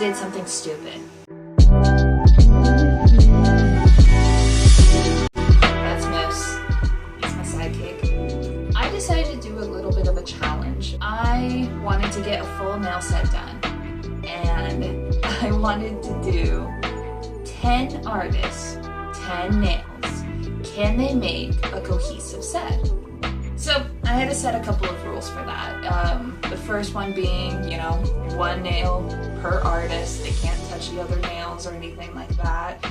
did something stupid. That's Moose. He's my sidekick. I decided to do a little bit of a challenge. I wanted to get a full nail set done, and I wanted to do 10 artists, 10 nails. Can they make a cohesive set? So I had to set a couple of rules for that. The first one being, you know, 1 nail per artist. They can't touch the other nails or anything like that.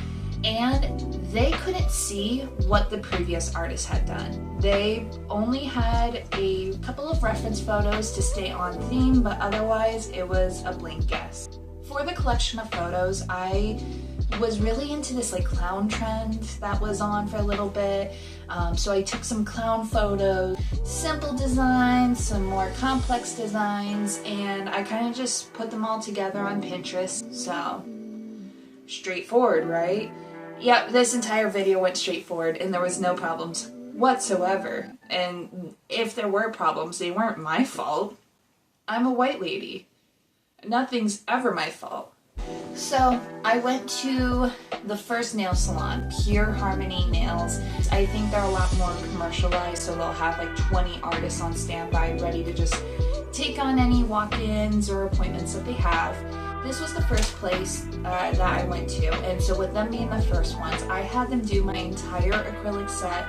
And they couldn't see what the previous artist had done. They only had a couple of reference photos to stay on theme, but otherwise it was a blank guess. For the collection of photos, I was really into this like clown trend that was on for a little bit. So I took some clown photos, simple designs, some more complex designs, and I kind of just put them all together on Pinterest. So straightforward, right? Yep, this entire video went straightforward and there was no problems whatsoever. And if there were problems, they weren't my fault. I'm a white lady. Nothing's ever my fault. So I went to the first nail salon, Pure Harmony Nails. I think they're a lot more commercialized, so they'll have like 20 artists on standby ready to just take on any walk-ins or appointments that they have. This was the first place that I went to, and so with them being the first ones, I had them do my entire acrylic set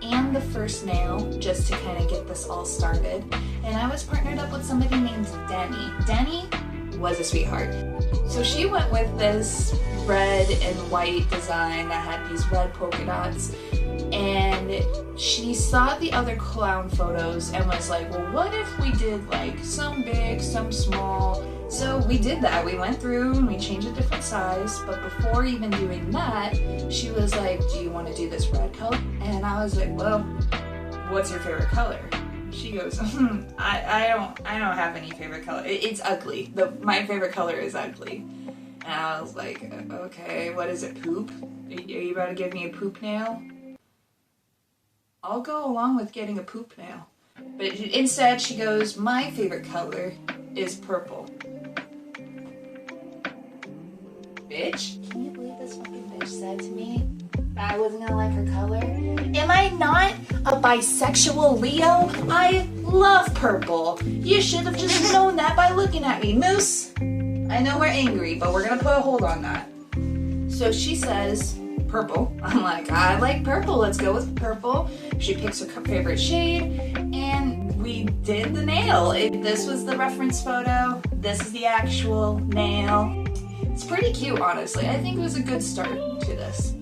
and the first nail just to kind of get this all started. And I was partnered up with somebody named Denny. Denny was a sweetheart. So she went with this red and white design that had these red polka dots, and she saw the other clown photos and was like, well, what if we did like some big, some small? So we did that. We went through and we changed a different size, but before even doing that, she was like, do you want to do this red color? And I was like, well, what's your favorite color? She goes, I don't have any favorite color. It's ugly. My favorite color is ugly. And I was like, okay, what is it, poop? Are you about to give me a poop nail? I'll go along with getting a poop nail. But instead she goes, my favorite color is purple. Bitch? Can you believe this fucking bitch said to me that I wasn't gonna like her color? Am I not a bisexual Leo? I love purple. You should have just known that by looking at me. Moose, I know we're angry, but we're gonna put a hold on that. So she says, purple. I'm like, I like purple, let's go with purple. She picks her favorite shade, and we did the nail. This was the reference photo. This is the actual nail. It's pretty cute, honestly. I think it was a good start to this.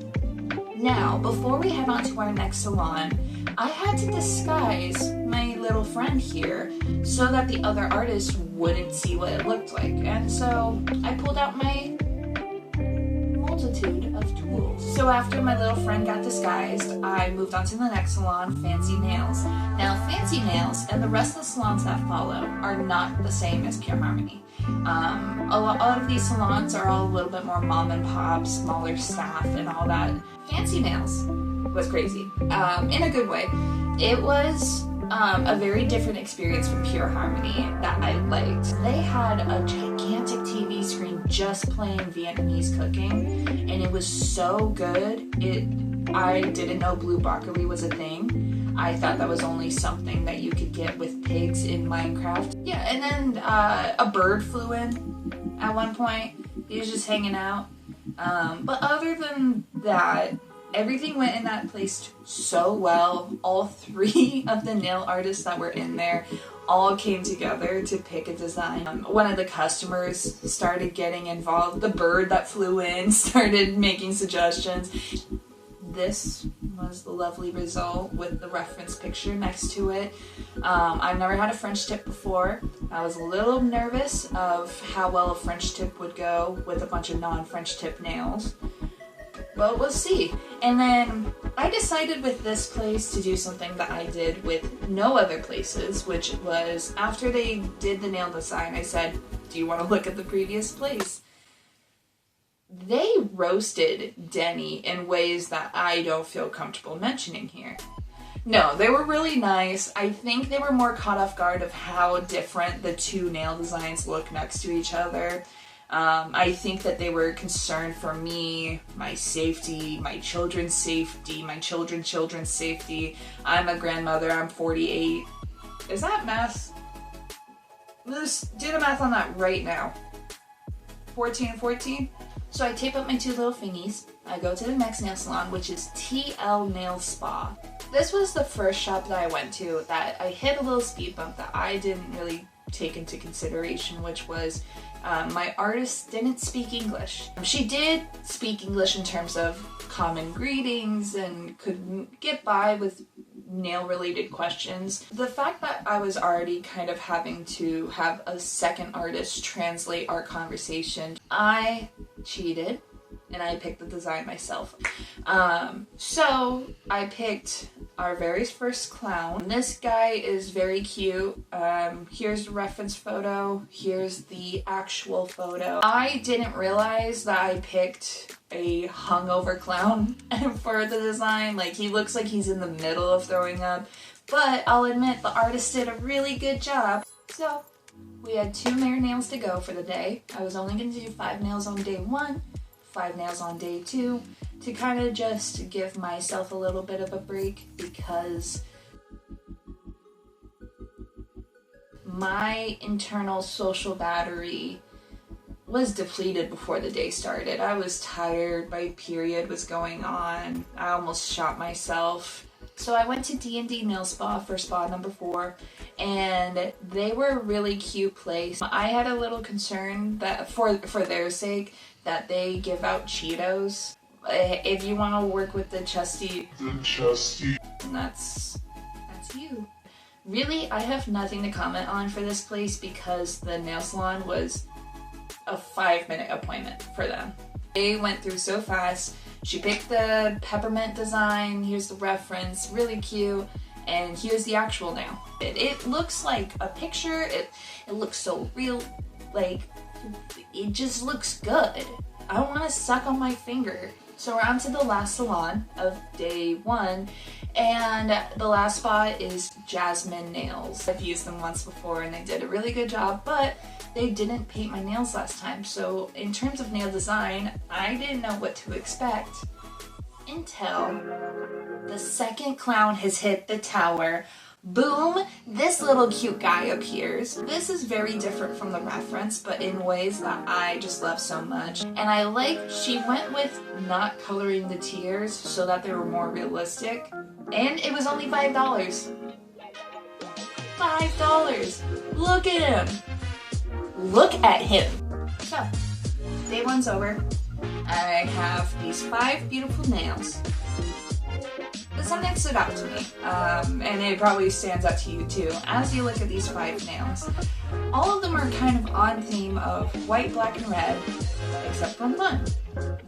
Now, before we head on to our next salon, I had to disguise my little friend here so that the other artists wouldn't see what it looked like. And so I pulled out my multitude of tools. So after my little friend got disguised, I moved on to the next salon, Fancy Nails. Now, Fancy Nails and the rest of the salons that follow are not the same as Pure Harmony. A lot of these salons are all a little bit more mom and pop, smaller staff and all that. Fancy Nails was crazy, in a good way. It was a very different experience from Pure Harmony that I liked. They had a gigantic TV screen just playing Vietnamese cooking, and it was so good. I didn't know blue broccoli was a thing. I thought that was only something that you could get with pigs in Minecraft. Yeah, and then a bird flew in at one point. He was just hanging out. But other than that, everything went in that place so well. All 3 of the nail artists that were in there all came together to pick a design. One of the customers started getting involved. The bird that flew in started making suggestions. This was the lovely result with the reference picture next to it. I've never had a French tip before. I was a little nervous of how well a French tip would go with a bunch of non-French tip nails. But we'll see. And then I decided with this place to do something that I did with no other places, which was after they did the nail design, I said, do you want to look at the previous place? They roasted Denny in ways that I don't feel comfortable mentioning here. No, they were really nice. I think they were more caught off guard of how different the 2 nail designs look next to each other. I think that they were concerned for me, my safety, my children's safety, my children's safety. I'm a grandmother, I'm 48. Is that math? Let's do the math on that right now. 14 and 14. So I tape up my two little fingies. I go to the next nail salon, which is TL Nail Spa. This was the first shop that I went to that I hit a little speed bump that I didn't really take into consideration, which was my artist didn't speak English. She did speak English in terms of common greetings and could get by with nail related questions. The fact that I was already kind of having to have a second artist translate our conversation, I cheated and I picked the design myself. So I picked our very first clown. This guy is very cute. Here's the reference photo. Here's the actual photo. I didn't realize that I picked a hungover clown for the design. Like, he looks like he's in the middle of throwing up, but I'll admit the artist did a really good job. So we had 2 more nails to go for the day. I was only going to do 5 nails on day 1, 5 nails on day 2, to kind of just give myself a little bit of a break, because my internal social battery was depleted before the day started. I was tired, my period was going on, I almost shot myself. So I went to D&D Nail Spa for spa number 4, and they were a really cute place. I had a little concern that for their sake that they give out Cheetos. If you want to work with the chesty, that's you. Really, I have nothing to comment on for this place because the nail salon was a 5-minute appointment for them. They went through so fast. She picked the peppermint design, here's the reference, really cute, and here's the actual nail. It looks like a picture, it looks so real, like, it just looks good. I want to suck on my finger. So we're on to the last salon of day 1, and the last spot is Jasmine Nails. I've used them once before and they did a really good job, but they didn't paint my nails last time. So in terms of nail design, I didn't know what to expect until the second clown has hit the tower. Boom, this little cute guy appears. This is very different from the reference, but in ways that I just love so much. And I like, she went with not coloring the tears so that they were more realistic. And it was only $5. $5! Look at him! Look at him! So, day 1's over. I have these 5 beautiful nails. But something stood out to me, and it probably stands out to you too. As you look at these 5 nails, all of them are kind of on theme of white, black, and red, except for one.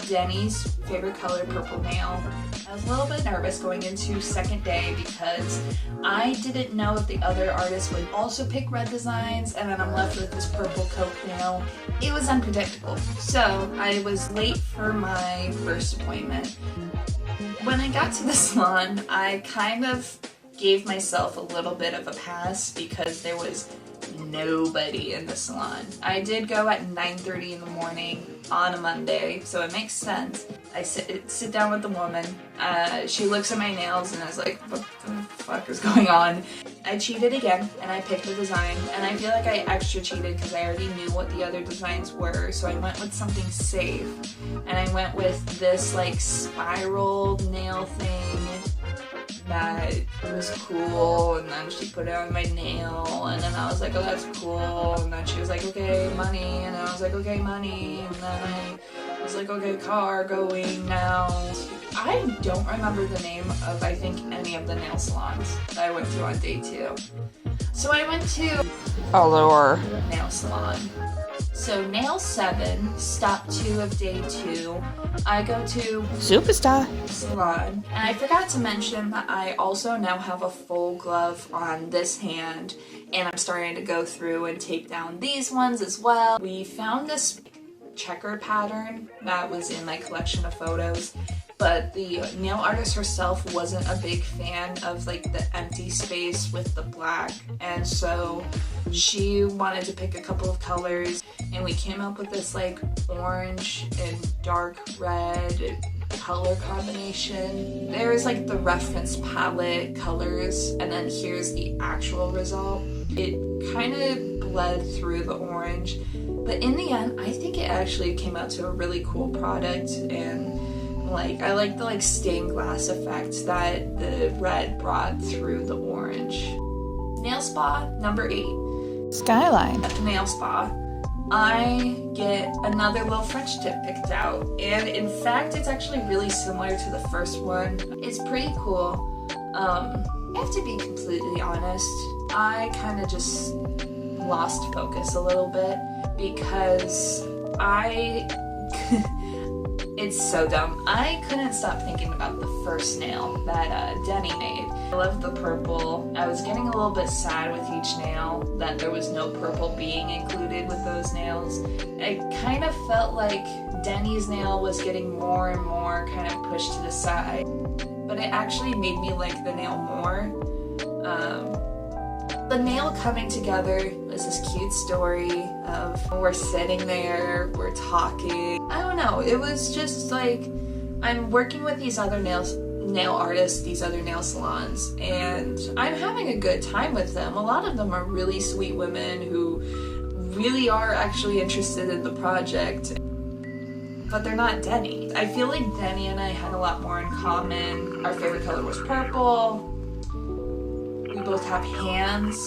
Denny's favorite color, purple nail. I was a little bit nervous going into second day because I didn't know if the other artists would also pick red designs, and then I'm left with this purple Coke nail. It was unpredictable. So I was late for my first appointment. When I got to the salon, I kind of gave myself a little bit of a pass because there was nobody in the salon. I did go at 9:30 in the morning on a Monday, so it makes sense. I sit down with the woman. She looks at my nails and I was like, what the fuck is going on? I cheated again and I picked the design, and I feel like I extra cheated because I already knew what the other designs were, so I went with something safe. And I went with this like spiral nail thing that was cool, and then she put it on my nail, and then I was like, oh, that's cool, and then she was like, okay, money, and I was like, okay, money, and then I was like, okay, car going now. I don't remember the name of, I think, any of the nail salons that I went to on day 2. So I went to Allure Nail Salon. So nail 7, stop 2 of day 2, I go to Superstar Salon. And I forgot to mention that I also now have a full glove on this hand, and I'm starting to go through and take down these ones as well. We found this checker pattern that was in my collection of photos, but the nail artist herself wasn't a big fan of like the empty space with the black, and so she wanted to pick a couple of colors, and we came up with this like orange and dark red color combination. There's like the reference palette colors, and then here's the actual result. It kind of bled through the orange, but in the end I think it actually came out to a really cool product. And like I like the like stained glass effect that the red brought through the orange. Nail spa number 8, Skyline. At the nail spa I get another little French tip picked out, and in fact it's actually really similar to the first one. It's pretty cool. I have to be completely honest, I kind of just lost focus a little bit because it's so dumb. I couldn't stop thinking about the first nail that Denny made. I love the purple. I was getting a little bit sad with each nail that there was no purple being included with those nails. I kind of felt like Denny's nail was getting more and more kind of pushed to the side, but it actually made me like the nail more. The nail coming together was this cute story of we're sitting there, we're talking. I don't know, it was just like I'm working with these other nail artists, these other nail salons, and I'm having a good time with them. A lot of them are really sweet women who really are actually interested in the project, but they're not Denny. I feel like Denny and I had a lot more in common. Our favorite color was purple. We both have hands.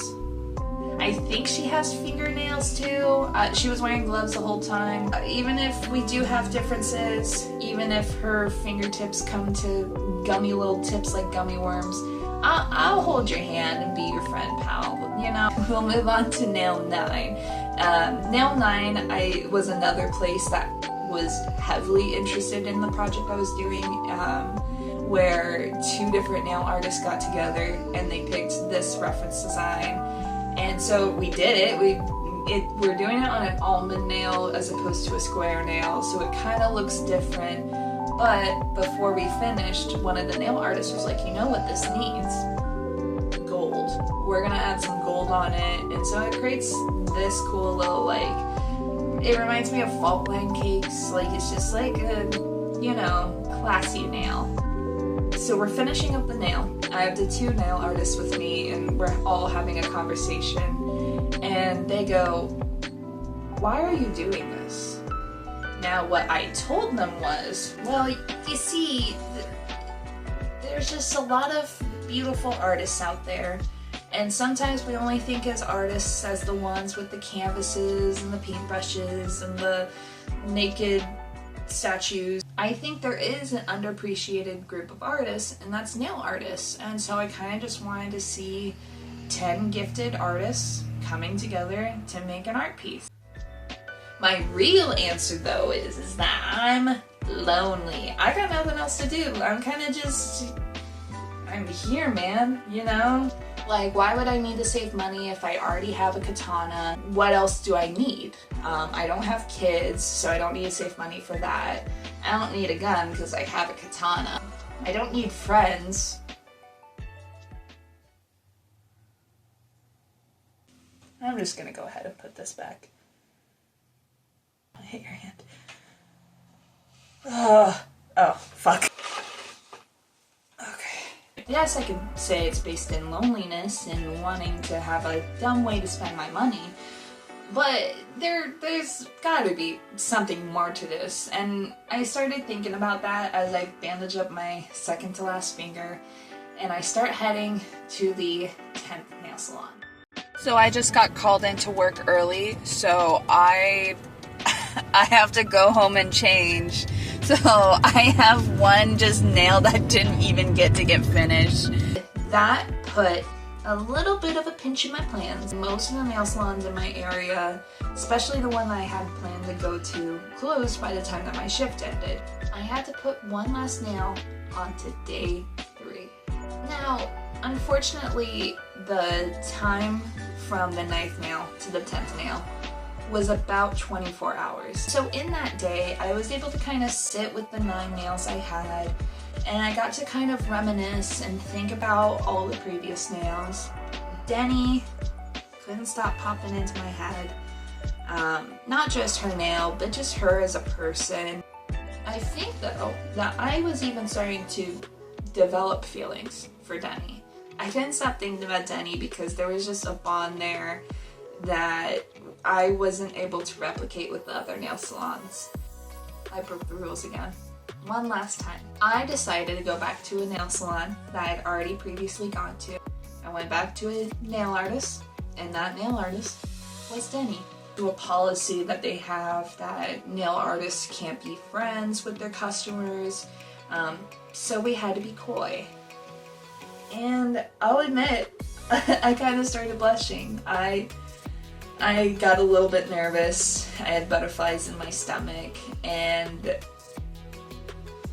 I think she has fingernails too. She was wearing gloves the whole time. Even if we do have differences, even if her fingertips come to gummy little tips like gummy worms, I'll hold your hand and be your friend, pal. You know? We'll move on to nail 9. Nail 9 was another place that was heavily interested in the project I was doing, where 2 different nail artists got together and they picked this reference design. And so we did it. We're doing it on an almond nail as opposed to a square nail, so it kind of looks different. But before we finished, one of the nail artists was like, you know what this needs? Gold. We're gonna add some gold on it, and so it creates this cool little like, it reminds me of fault line cakes. Like it's just like a, you know, classy nail. So we're finishing up the nail. I have the 2 nail artists with me, and we're all having a conversation, and they go, why are you doing this? Now what I told them was, well, you see, there's just a lot of beautiful artists out there, and sometimes we only think as artists as the ones with the canvases and the paintbrushes and the naked statues. I think there is an underappreciated group of artists, and that's nail artists. And so I kind of just wanted to see 10 gifted artists coming together to make an art piece. My real answer though is that I'm lonely. I got nothing else to do. I'm here, man, you know? Like, why would I need to save money if I already have a katana? What else do I need? I don't have kids, so I don't need to save money for that. I don't need a gun because I have a katana. I don't need friends. I'm just gonna go ahead and put this back. I hit your hand. Oh, fuck. Yes, I could say it's based in loneliness and wanting to have a dumb way to spend my money, but there's gotta be something more to this, and I started thinking about that as I bandage up my second to last finger, and I start heading to the 10th nail salon. So I just got called into work early, so I have to go home and change. So I have one just nail that didn't even get finished. That put a little bit of a pinch in my plans. Most of the nail salons in my area, especially the one that I had planned to go to, closed by the time that my shift ended. I had to put one last nail onto day 3. Now, unfortunately, the time from the 9th nail to the 10th nail was about 24 hours. So in that day, I was able to kind of sit with the 9 nails I had, and I got to kind of reminisce and think about all the previous nails. Denny couldn't stop popping into my head. Not just her nail, but just her as a person. I think though that I was even starting to develop feelings for Denny. I couldn't stop thinking about Denny because there was just a bond there that I wasn't able to replicate with the other nail salons. I broke the rules again. One last time. I decided to go back to a nail salon that I had already previously gone to. I went back to a nail artist, and that nail artist was Denny. To a policy that they have that nail artists can't be friends with their customers, so we had to be coy. And I'll admit, I kind of started blushing. I got a little bit nervous. I had butterflies in my stomach, and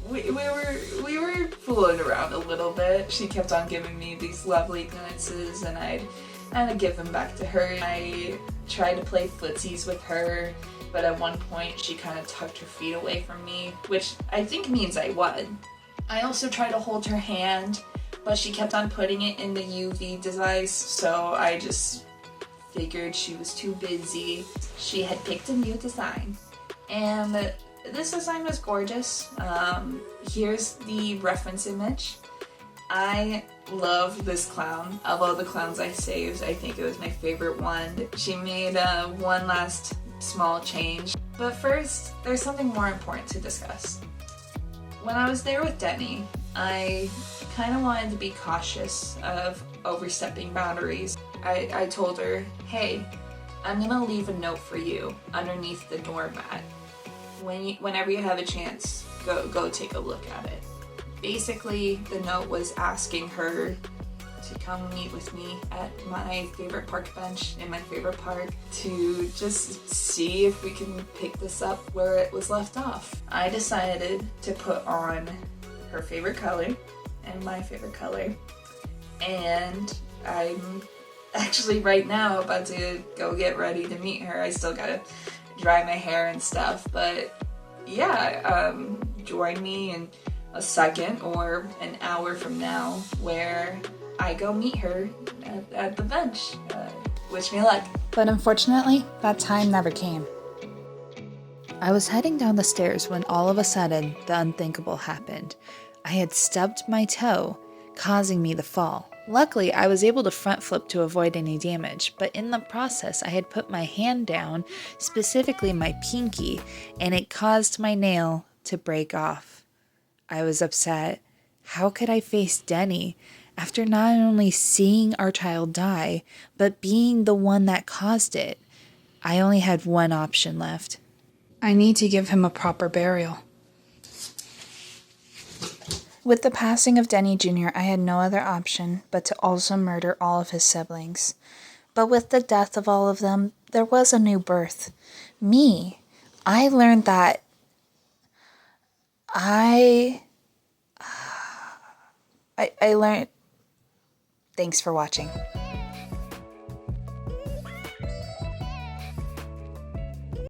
we were fooling around a little bit. She kept on giving me these lovely glances, and I'd kind of give them back to her. I tried to play footsies with her, but at one point she kind of tucked her feet away from me, which I think means I won. I also tried to hold her hand, but she kept on putting it in the UV device, so I just figured she was too busy. She had picked a new design, and this design was gorgeous. Here's the reference image. I love this clown. Of all the clowns I saved, I think it was my favorite one. She made one last small change. But first, there's something more important to discuss. When I was there with Denny, I kind of wanted to be cautious of overstepping boundaries. I told her, hey, I'm gonna leave a note for you underneath the doormat. Whenever you have a chance, go take a look at it. Basically, the note was asking her to come meet with me at my favorite park bench in my favorite park to just see if we can pick this up where it was left off. I decided to put on her favorite color and my favorite color, and I'm actually right now about to go get ready to meet her. I still gotta dry my hair and stuff, but yeah, join me in a second or an hour from now where I go meet her at the bench. Wish me luck. But unfortunately, that time never came. I was heading down the stairs when all of a sudden the unthinkable happened. I had stubbed my toe, causing me to fall. Luckily, I was able to front flip to avoid any damage, but in the process, I had put my hand down, specifically my pinky, and it caused my nail to break off. I was upset. How could I face Denny after not only seeing our child die, but being the one that caused it? I only had one option left. I need to give him a proper burial. With the passing of Denny Jr., I had no other option but to also murder all of his siblings. But with the death of all of them, there was a new birth. Me. I learned that I learned... Thanks for watching.